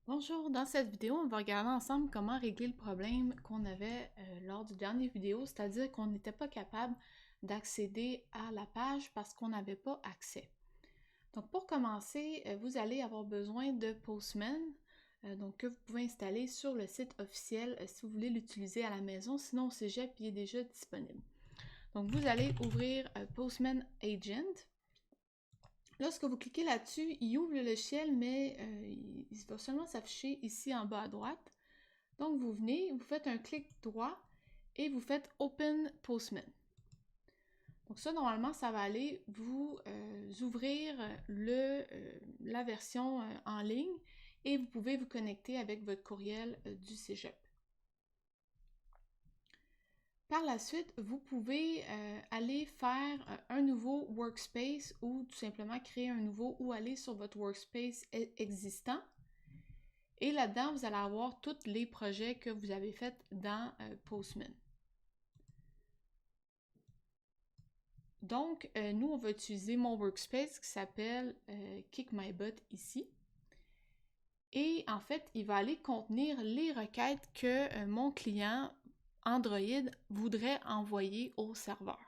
Bonjour, dans cette vidéo, on va regarder ensemble comment régler le problème qu'on avait lors du dernier vidéo, c'est-à-dire qu'on n'était pas capable d'accéder à la page parce qu'on n'avait pas accès. Donc pour commencer, vous allez avoir besoin de Postman, donc que vous pouvez installer sur le site officiel si vous voulez l'utiliser à la maison, sinon au cégep, il est déjà disponible. Donc vous allez ouvrir Postman Agent. Lorsque vous cliquez là-dessus, il ouvre le logiciel, mais il va seulement s'afficher ici en bas à droite. Donc, vous venez, vous faites un clic droit et vous faites Open Postman. Donc ça, normalement, ça va aller vous ouvrir la version en ligne et vous pouvez vous connecter avec votre courriel du cégep. Par la suite, vous pouvez aller faire un nouveau workspace ou tout simplement créer un nouveau ou aller sur votre workspace existant. Et là-dedans, vous allez avoir tous les projets que vous avez faits dans Postman. Donc, nous, on va utiliser mon workspace qui s'appelle Kick My Butt ici. Et en fait, il va aller contenir les requêtes que mon client Android voudrait envoyer au serveur.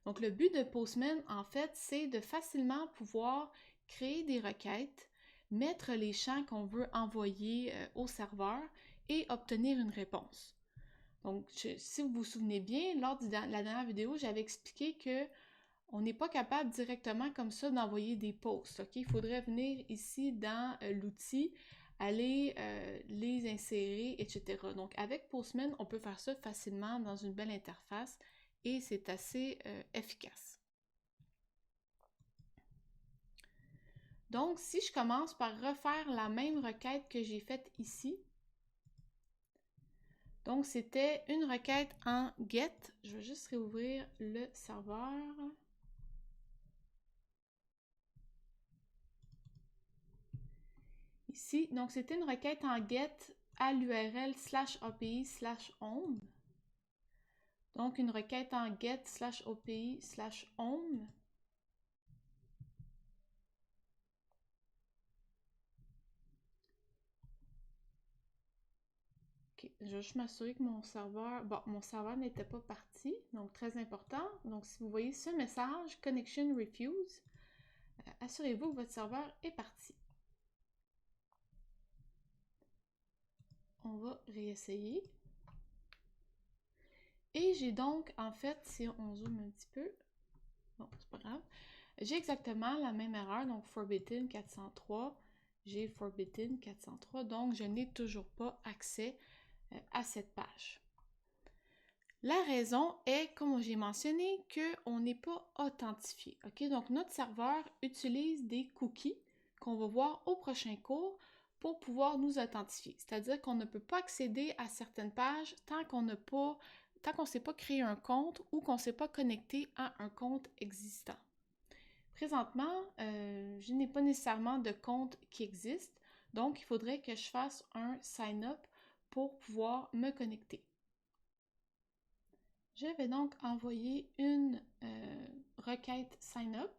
Donc, le but de Postman, en fait, c'est de facilement pouvoir créer des requêtes, mettre les champs qu'on veut envoyer au serveur et obtenir une réponse. Donc, si vous vous souvenez bien, lors de la dernière vidéo, j'avais expliqué que on n'est pas capable directement comme ça d'envoyer des posts. Okay? Il faudrait venir ici dans l'outil, aller les insérer, etc. Donc, avec Postman, on peut faire ça facilement dans une belle interface et c'est assez efficace. Donc, si je commence par refaire la même requête que j'ai faite ici, donc c'était une requête en GET. Je vais juste réouvrir le serveur. Ici, donc c'était une requête en GET à l'URL /API/home. Donc une requête en GET /API/home. Okay. Je vais juste m'assurer que mon serveur n'était pas parti, donc très important. Donc si vous voyez ce message, Connection Refuse, assurez-vous que votre serveur est parti. On va réessayer. Et j'ai donc, en fait, si on zoome un petit peu, bon, c'est pas grave, j'ai exactement la même erreur, donc Forbidden 403, j'ai Forbidden 403, donc je n'ai toujours pas accès à cette page. La raison est, comme j'ai mentionné, qu'on n'est pas authentifié. Okay? Donc, notre serveur utilise des cookies qu'on va voir au prochain cours pour pouvoir nous authentifier. C'est-à-dire qu'on ne peut pas accéder à certaines pages tant qu'on ne s'est pas créé un compte ou qu'on ne s'est pas connecté à un compte existant. Présentement, je n'ai pas nécessairement de compte qui existe, donc il faudrait que je fasse un sign-up pour pouvoir me connecter. Je vais donc envoyer une requête sign-up.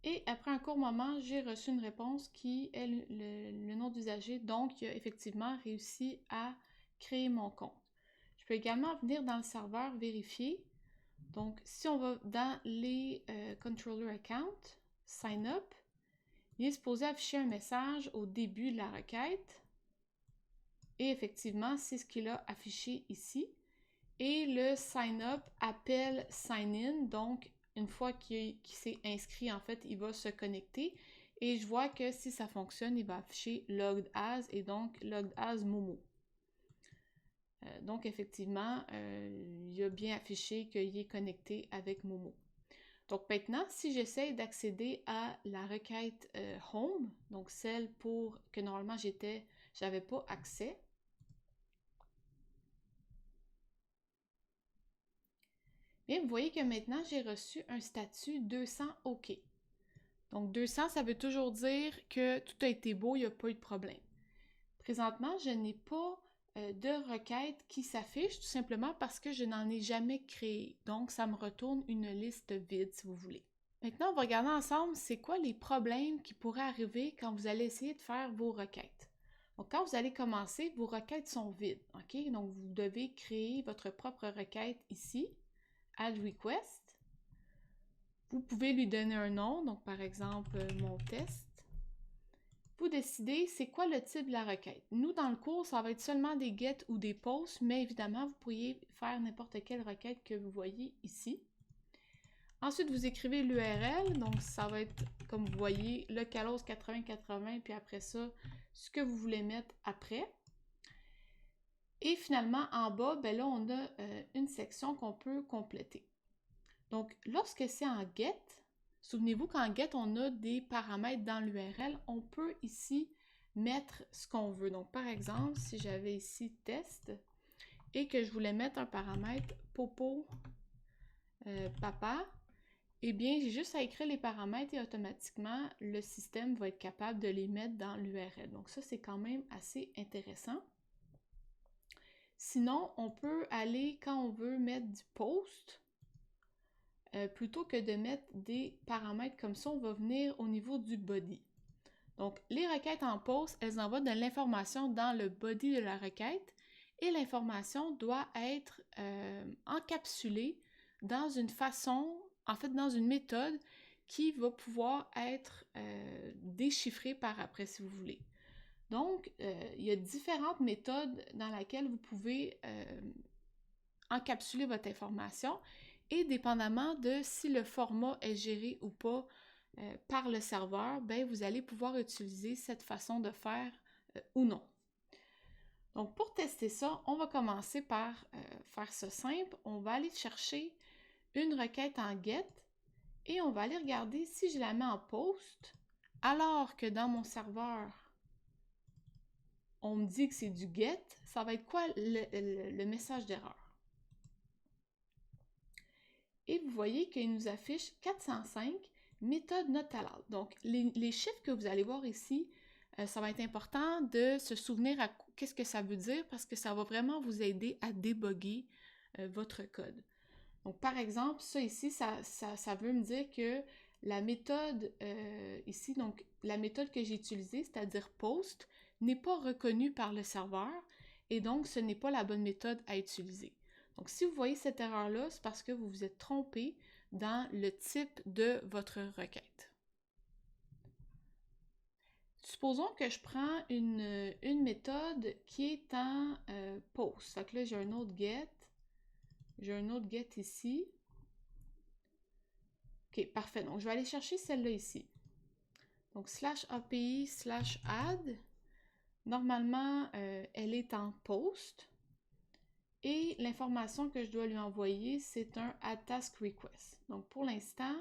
Et après un court moment, j'ai reçu une réponse qui est le nom d'usager, donc il a effectivement réussi à créer mon compte. Je peux également venir dans le serveur vérifier. Donc, si on va dans les controller account, sign up, il est supposé afficher un message au début de la requête. Et effectivement, c'est ce qu'il a affiché ici. Et le sign up appelle sign in, donc une fois qu'il s'est inscrit, en fait, il va se connecter. Et je vois que si ça fonctionne, il va afficher logged as et donc logged as Momo. Donc effectivement, il a bien affiché qu'il est connecté avec Momo. Donc maintenant, si j'essaie d'accéder à la requête Home, donc celle pour que normalement j'avais pas accès, bien vous voyez que maintenant j'ai reçu un statut 200 OK. Donc 200, ça veut toujours dire que tout a été beau, il n'y a pas eu de problème. Présentement, je n'ai pas de requêtes qui s'affiche tout simplement parce que je n'en ai jamais créé. Donc, ça me retourne une liste vide si vous voulez. Maintenant, on va regarder ensemble c'est quoi les problèmes qui pourraient arriver quand vous allez essayer de faire vos requêtes. Donc, quand vous allez commencer, vos requêtes sont vides. OK? Donc, vous devez créer votre propre requête ici, Add Request. Vous pouvez lui donner un nom, donc par exemple, mon test. Vous décidez c'est quoi le type de la requête. Nous, dans le cours, ça va être seulement des get ou des posts, mais évidemment, vous pourriez faire n'importe quelle requête que vous voyez ici. Ensuite, vous écrivez l'URL, donc ça va être, comme vous voyez, localhost 8080, puis après ça, ce que vous voulez mettre après. Et finalement, en bas, ben là, on a une section qu'on peut compléter. Donc, lorsque c'est en get, souvenez-vous qu'en get, on a des paramètres dans l'URL. On peut ici mettre ce qu'on veut. Donc, par exemple, si j'avais ici test et que je voulais mettre un paramètre popo papa, eh bien, j'ai juste à écrire les paramètres et automatiquement, le système va être capable de les mettre dans l'URL. Donc, ça, c'est quand même assez intéressant. Sinon, on peut aller, quand on veut mettre du post, plutôt que de mettre des paramètres comme ça, on va venir au niveau du body. Donc, les requêtes en post, elles envoient de l'information dans le body de la requête et l'information doit être encapsulée dans une façon, en fait, dans une méthode qui va pouvoir être déchiffrée par après, si vous voulez. Donc, il y a différentes méthodes dans lesquelles vous pouvez encapsuler votre information et dépendamment de si le format est géré ou pas par le serveur, ben, vous allez pouvoir utiliser cette façon de faire ou non. Donc, pour tester ça, on va commencer par faire ça simple. On va aller chercher une requête en get et on va aller regarder si je la mets en post, alors que dans mon serveur, on me dit que c'est du get, ça va être quoi le message d'erreur? Et vous voyez qu'il nous affiche 405, méthode not allowed. Donc, les chiffres que vous allez voir ici, ça va être important de se souvenir à qu'est-ce que ça veut dire parce que ça va vraiment vous aider à débugger votre code. Donc, par exemple, ça ici, ça veut me dire que la méthode ici, donc la méthode que j'ai utilisée, c'est-à-dire post, n'est pas reconnue par le serveur et donc ce n'est pas la bonne méthode à utiliser. Donc, si vous voyez cette erreur-là, c'est parce que vous vous êtes trompé dans le type de votre requête. Supposons que je prends une méthode qui est en post. Fait que là, j'ai un autre get. J'ai un autre get ici. OK, parfait. Donc, je vais aller chercher celle-là ici. Donc, /API/add. Normalement, elle est en post. Et l'information que je dois lui envoyer, c'est un add task request. Donc, pour l'instant,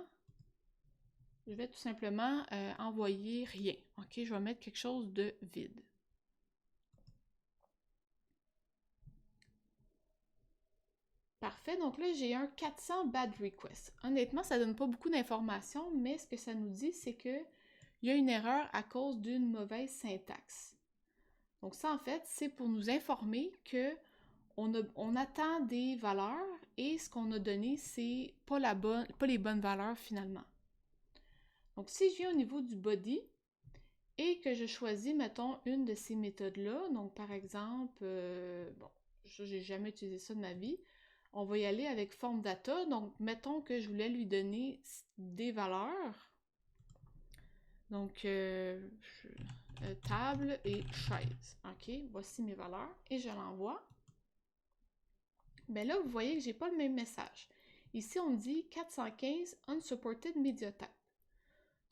je vais tout simplement envoyer rien. OK, je vais mettre quelque chose de vide. Parfait, donc là, j'ai un 400 bad request. Honnêtement, ça ne donne pas beaucoup d'informations, mais ce que ça nous dit, c'est qu'il y a une erreur à cause d'une mauvaise syntaxe. Donc ça, en fait, c'est pour nous informer que on attend des valeurs et ce qu'on a donné, c'est pas les bonnes valeurs finalement. Donc si je viens au niveau du body et que je choisis, mettons, une de ces méthodes-là, donc par exemple, bon, j'ai jamais utilisé ça de ma vie, on va y aller avec form data, donc mettons que je voulais lui donner des valeurs, donc table et chaise, ok, voici mes valeurs, et je l'envoie. Bien là, vous voyez que j'ai pas le même message. Ici, on me dit 415 unsupported media type.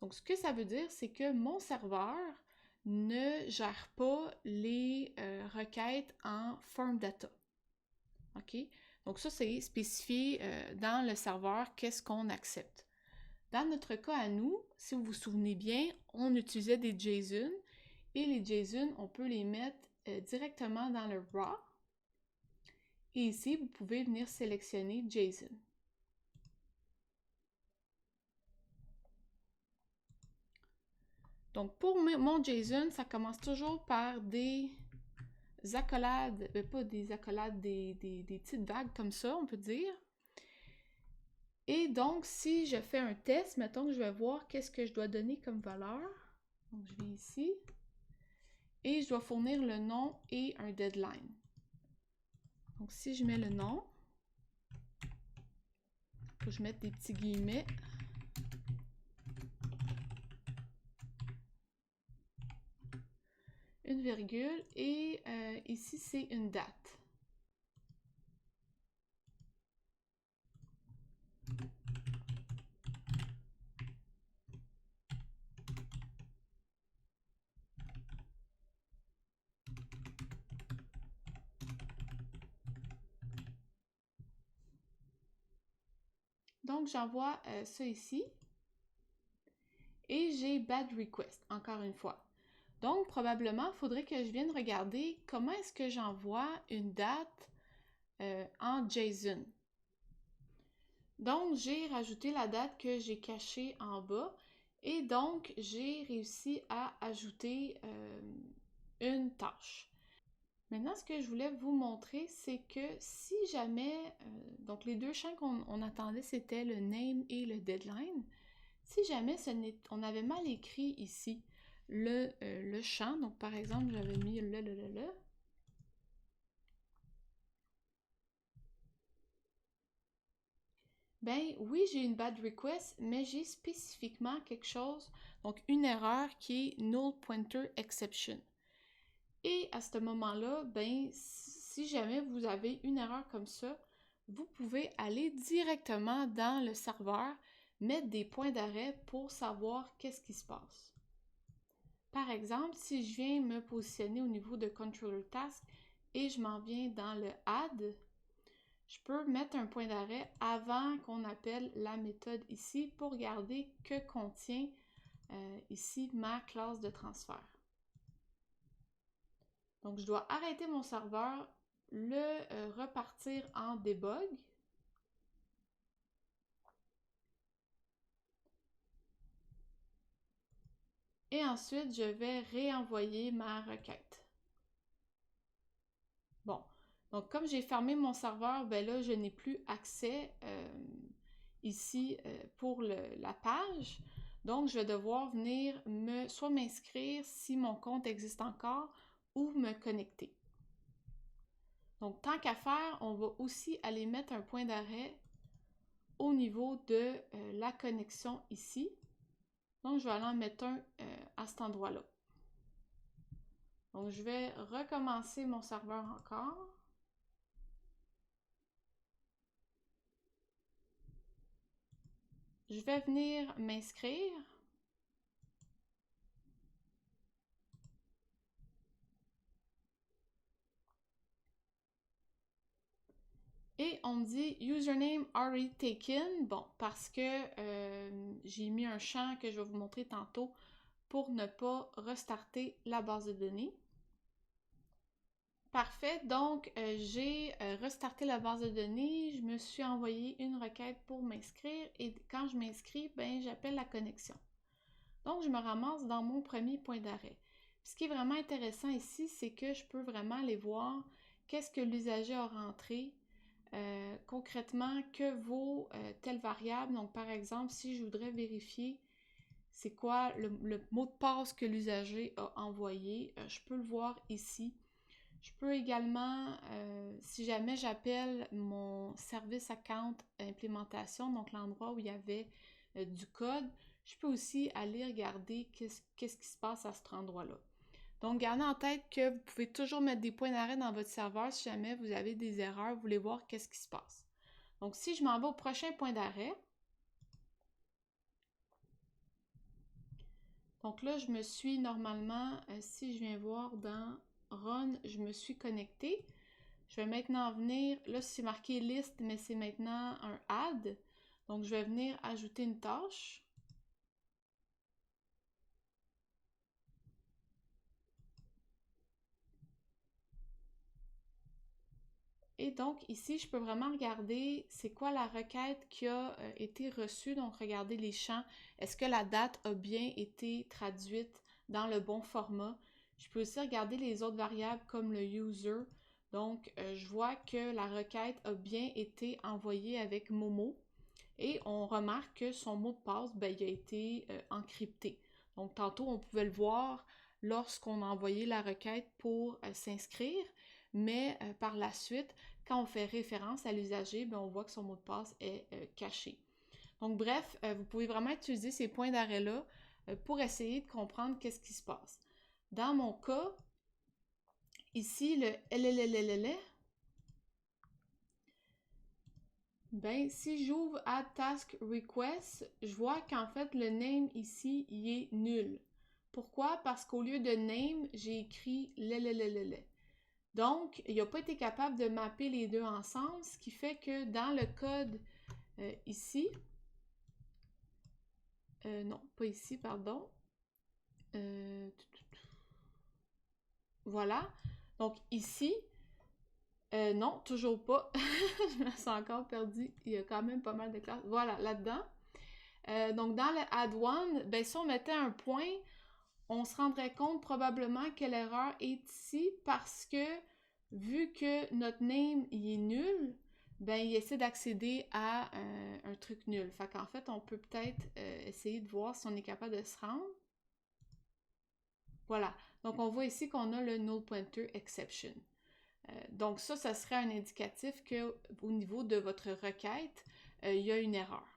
Donc, ce que ça veut dire, c'est que mon serveur ne gère pas les requêtes en form data. OK? Donc, ça, c'est spécifié dans le serveur qu'est-ce qu'on accepte. Dans notre cas à nous, si vous vous souvenez bien, on utilisait des JSON et les JSON, on peut les mettre directement dans le raw. Et ici, vous pouvez venir sélectionner JSON. Donc, pour mon JSON, ça commence toujours par des accolades, pas des accolades, des petites vagues comme ça, on peut dire. Et donc, si je fais un test, mettons que je vais voir qu'est-ce que je dois donner comme valeur. Donc, je vais ici. Et je dois fournir le nom et un deadline. Donc, si je mets le nom, il faut que je mette des petits guillemets. Une virgule et ici, c'est une date. Donc, j'envoie ça ici. Et j'ai bad request, encore une fois. Donc, probablement, il faudrait que je vienne regarder comment est-ce que j'envoie une date en JSON. Donc, j'ai rajouté la date que j'ai cachée en bas et donc, j'ai réussi à ajouter une tâche. Maintenant, ce que je voulais vous montrer, c'est que si jamais, donc les deux champs qu'on attendait, c'était le name et le deadline. Si jamais on avait mal écrit ici le champ, donc par exemple, j'avais mis le, ben oui, j'ai une bad request, mais j'ai spécifiquement quelque chose, donc une erreur qui est null pointer exception. Et à ce moment-là, ben si jamais vous avez une erreur comme ça, vous pouvez aller directement dans le serveur, mettre des points d'arrêt pour savoir qu'est-ce qui se passe. Par exemple, si je viens me positionner au niveau de Controller Task et je m'en viens dans le Add, je peux mettre un point d'arrêt avant qu'on appelle la méthode ici pour regarder que contient ici ma classe de transfert. Donc, je dois arrêter mon serveur, le repartir en debug. Et ensuite, je vais réenvoyer ma requête. Bon, donc comme j'ai fermé mon serveur, ben là, je n'ai plus accès ici pour la page. Donc, je vais devoir venir soit m'inscrire si mon compte existe encore ou me connecter. Donc, tant qu'à faire, on va aussi aller mettre un point d'arrêt au niveau de la connexion ici. Donc, je vais aller en mettre un à cet endroit-là. Donc, je vais recommencer mon serveur encore. Je vais venir m'inscrire. Et on me dit username already taken. Bon, parce que j'ai mis un champ que je vais vous montrer tantôt pour ne pas restarter la base de données. Parfait, donc j'ai restarté la base de données, je me suis envoyé une requête pour m'inscrire et quand je m'inscris, ben j'appelle la connexion. Donc je me ramasse dans mon premier point d'arrêt. Ce qui est vraiment intéressant ici, c'est que je peux vraiment aller voir qu'est-ce que l'usager a rentré, concrètement que vaut telle variable. Donc par exemple, si je voudrais vérifier c'est quoi le mot de passe que l'usager a envoyé, je peux le voir ici. Je peux également, si jamais j'appelle mon service account implémentation, donc l'endroit où il y avait du code, je peux aussi aller regarder qu'est-ce qui se passe à cet endroit-là. Donc, gardez en tête que vous pouvez toujours mettre des points d'arrêt dans votre serveur si jamais vous avez des erreurs, vous voulez voir qu'est-ce qui se passe. Donc, si je m'en vais au prochain point d'arrêt, donc là, je me suis normalement, si je viens voir dans Run, je me suis connectée. Je vais maintenant venir, là c'est marqué liste, mais c'est maintenant un add. Donc je vais venir ajouter une tâche. Et donc ici, je peux vraiment regarder c'est quoi la requête qui a été reçue. Donc regarder les champs. Est-ce que la date a bien été traduite dans le bon format? Je peux aussi regarder les autres variables comme le user. Donc, je vois que la requête a bien été envoyée avec Momo et on remarque que son mot de passe, ben, il a été encrypté. Donc, tantôt, on pouvait le voir lorsqu'on a envoyé la requête pour s'inscrire, mais par la suite, quand on fait référence à l'usager, ben, on voit que son mot de passe est caché. Donc, bref, vous pouvez vraiment utiliser ces points d'arrêt-là pour essayer de comprendre qu'est-ce qui se passe. Dans mon cas, ici, le LLLLL, ben, si j'ouvre Add Task Request, je vois qu'en fait, le name ici, il est nul. Pourquoi? Parce qu'au lieu de name, j'ai écrit LLLLL. Donc, il n'a pas été capable de mapper les deux ensemble, ce qui fait que dans le code ici, non, pas ici, pardon. Voilà. Donc ici, non, toujours pas. Je me sens encore perdue. Il y a quand même pas mal de classes. Voilà, là-dedans. Donc dans le add one, ben si on mettait un point, on se rendrait compte probablement que l'erreur est ici parce que vu que notre name il est nul, ben il essaie d'accéder à un truc nul. Fait qu'en fait, on peut peut-être essayer de voir si on est capable de se rendre. Voilà. Donc on voit ici qu'on a le null pointer exception. Donc ça serait un indicatif qu'au niveau de votre requête, il y a une erreur.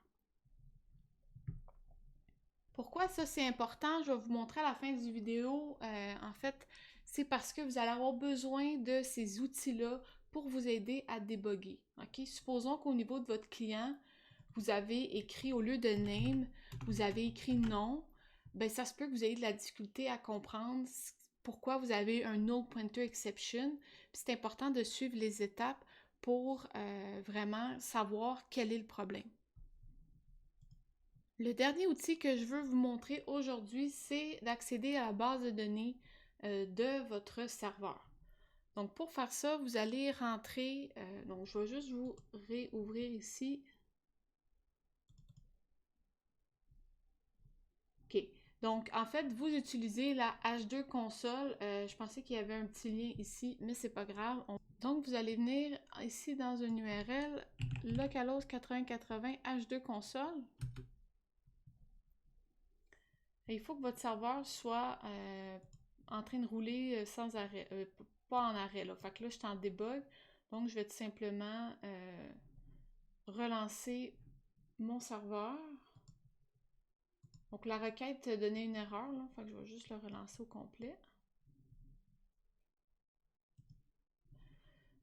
Pourquoi ça c'est important? Je vais vous montrer à la fin du vidéo. En fait, c'est parce que vous allez avoir besoin de ces outils-là pour vous aider à débugger. Okay? Supposons qu'au niveau de votre client, vous avez écrit au lieu de name, vous avez écrit non. Ben ça se peut que vous ayez de la difficulté à comprendre pourquoi vous avez un null pointer exception. C'est important de suivre les étapes pour vraiment savoir quel est le problème. Le dernier outil que je veux vous montrer aujourd'hui, c'est d'accéder à la base de données de votre serveur. Donc pour faire ça, vous allez rentrer, donc je vais juste vous réouvrir ici. OK. Donc, en fait, vous utilisez la H2 console. Je pensais qu'il y avait un petit lien ici, mais c'est pas grave. Donc, vous allez venir ici dans une URL localhost 8080 H2 console. Et il faut que votre serveur soit en train de rouler sans arrêt, pas en arrêt. Là. Fait que là, je suis en debug. Donc, je vais tout simplement relancer mon serveur. Donc, la requête donnait une erreur, là. Fait que je vais juste le relancer au complet.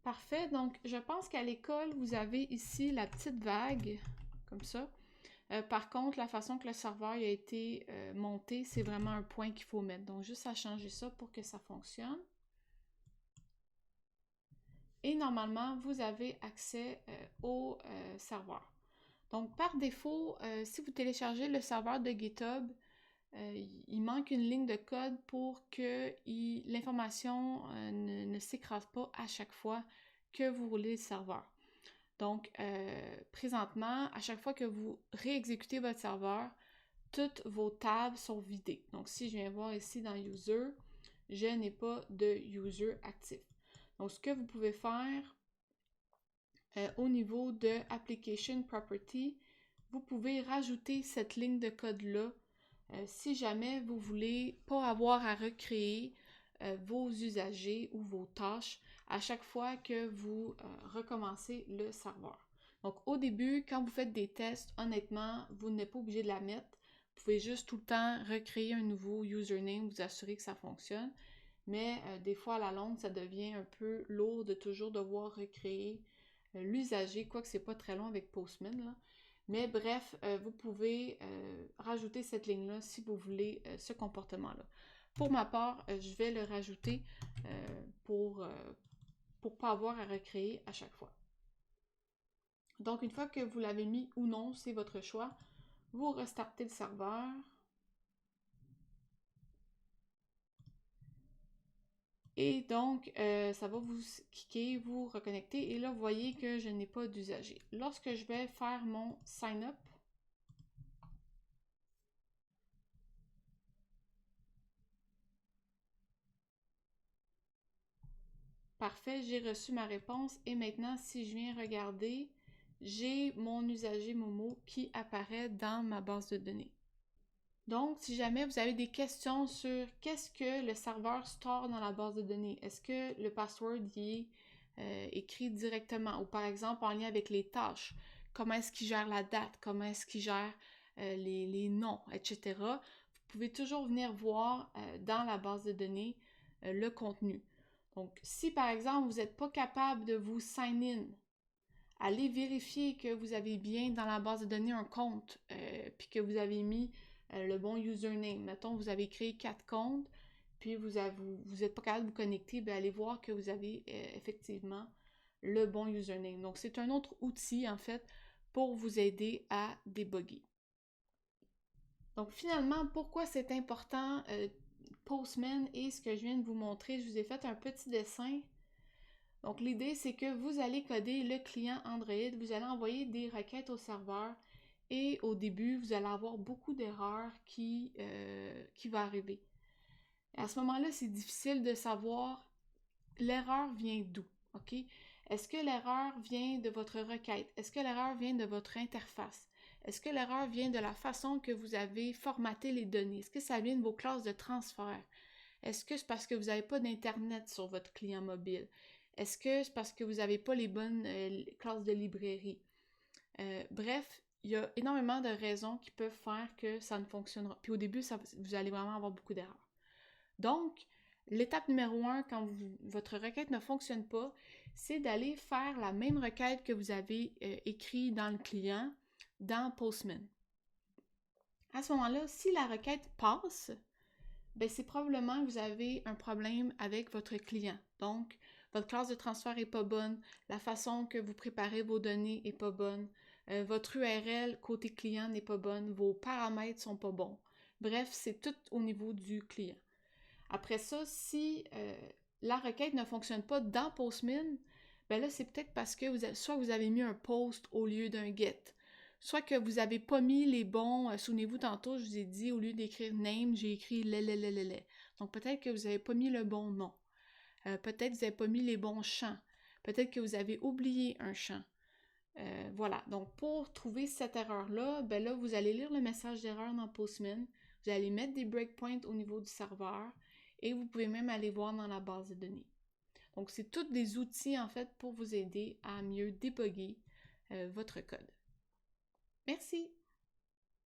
Parfait. Donc, je pense qu'à l'école, vous avez ici la petite vague, comme ça. Par contre, la façon que le serveur a été monté, c'est vraiment un point qu'il faut mettre. Donc, juste à changer ça pour que ça fonctionne. Et normalement, vous avez accès au serveur. Donc, par défaut, si vous téléchargez le serveur de GitHub, il manque une ligne de code pour que l'information ne s'écrase pas à chaque fois que vous roulez le serveur. Donc, présentement, à chaque fois que vous réexécutez votre serveur, toutes vos tables sont vidées. Donc, si je viens voir ici dans User, je n'ai pas de User actif. Donc, ce que vous pouvez faire au niveau de Application Property, vous pouvez rajouter cette ligne de code-là si jamais vous voulez pas avoir à recréer vos usagers ou vos tâches à chaque fois que vous recommencez le serveur. Donc au début, quand vous faites des tests, honnêtement, vous n'êtes pas obligé de la mettre. Vous pouvez juste tout le temps recréer un nouveau username, vous assurer que ça fonctionne. Mais des fois, à la longue, ça devient un peu lourd de toujours devoir recréer l'usager, quoique c'est pas très long avec Postman, là. Mais bref, vous pouvez rajouter cette ligne-là si vous voulez ce comportement-là. Pour ma part, je vais le rajouter pour ne pas avoir à recréer à chaque fois. Donc, une fois que vous l'avez mis ou non, c'est votre choix. Vous restartez le serveur. Et donc, ça va vous cliquer, vous reconnecter. Et là, vous voyez que je n'ai pas d'usager. Lorsque je vais faire mon sign up, Parfait, j'ai reçu ma réponse et maintenant, si je viens regarder, j'ai mon usager Momo qui apparaît dans ma base de données. Donc, si jamais vous avez des questions sur qu'est-ce que le serveur store dans la base de données, est-ce que le password y est écrit directement ou par exemple en lien avec les tâches, comment est-ce qu'il gère la date, comment est-ce qu'il gère les noms, etc., vous pouvez toujours venir voir dans la base de données le contenu. Donc, si par exemple vous n'êtes pas capable de vous sign in, allez vérifier que vous avez bien dans la base de données un compte, puis que vous avez mis le bon username. Mettons, vous avez créé 4 comptes, puis vous n'êtes pas capable de vous connecter, bien allez voir que vous avez effectivement le bon username. Donc, c'est un autre outil, en fait, pour vous aider à débugger. Donc, finalement, pourquoi c'est important Postman et ce que je viens de vous montrer, je vous ai fait un petit dessin. Donc, l'idée, c'est que vous allez coder le client Android, vous allez envoyer des requêtes au serveur et au début, vous allez avoir beaucoup d'erreurs qui vont arriver. À ce moment-là, c'est difficile de savoir l'erreur vient d'où, OK? Est-ce que l'erreur vient de votre requête? Est-ce que l'erreur vient de votre interface? Est-ce que l'erreur vient de la façon que vous avez formaté les données? Est-ce que ça vient de vos classes de transfert? Est-ce que c'est parce que vous n'avez pas d'Internet sur votre client mobile? Est-ce que c'est parce que vous n'avez pas les bonnes classes de librairie? Bref, il y a énormément de raisons qui peuvent faire que ça ne fonctionnera. Puis au début, vous allez vraiment avoir beaucoup d'erreurs. Donc, l'étape numéro 1, quand votre requête ne fonctionne pas, c'est d'aller faire la même requête que vous avez écrite dans le client, dans Postman. À ce moment-là, si la requête passe, ben c'est probablement que vous avez un problème avec votre client. Donc, votre classe de transfert n'est pas bonne, la façon que vous préparez vos données n'est pas bonne, votre URL côté client n'est pas bonne, vos paramètres ne sont pas bons. Bref, c'est tout au niveau du client. Après ça, si la requête ne fonctionne pas dans Postman, ben là, c'est peut-être parce que soit vous avez mis un post au lieu d'un get, soit que vous n'avez pas mis les bons, souvenez-vous tantôt, je vous ai dit, au lieu d'écrire name, j'ai écrit le. Donc peut-être que vous n'avez pas mis le bon nom. Peut-être que vous n'avez pas mis les bons champs. Peut-être que vous avez oublié un champ. Voilà, donc pour trouver cette erreur-là, ben là, vous allez lire le message d'erreur dans Postman, vous allez mettre des breakpoints au niveau du serveur et vous pouvez même aller voir dans la base de données. Donc, c'est tous des outils, en fait, pour vous aider à mieux débugger votre code. Merci!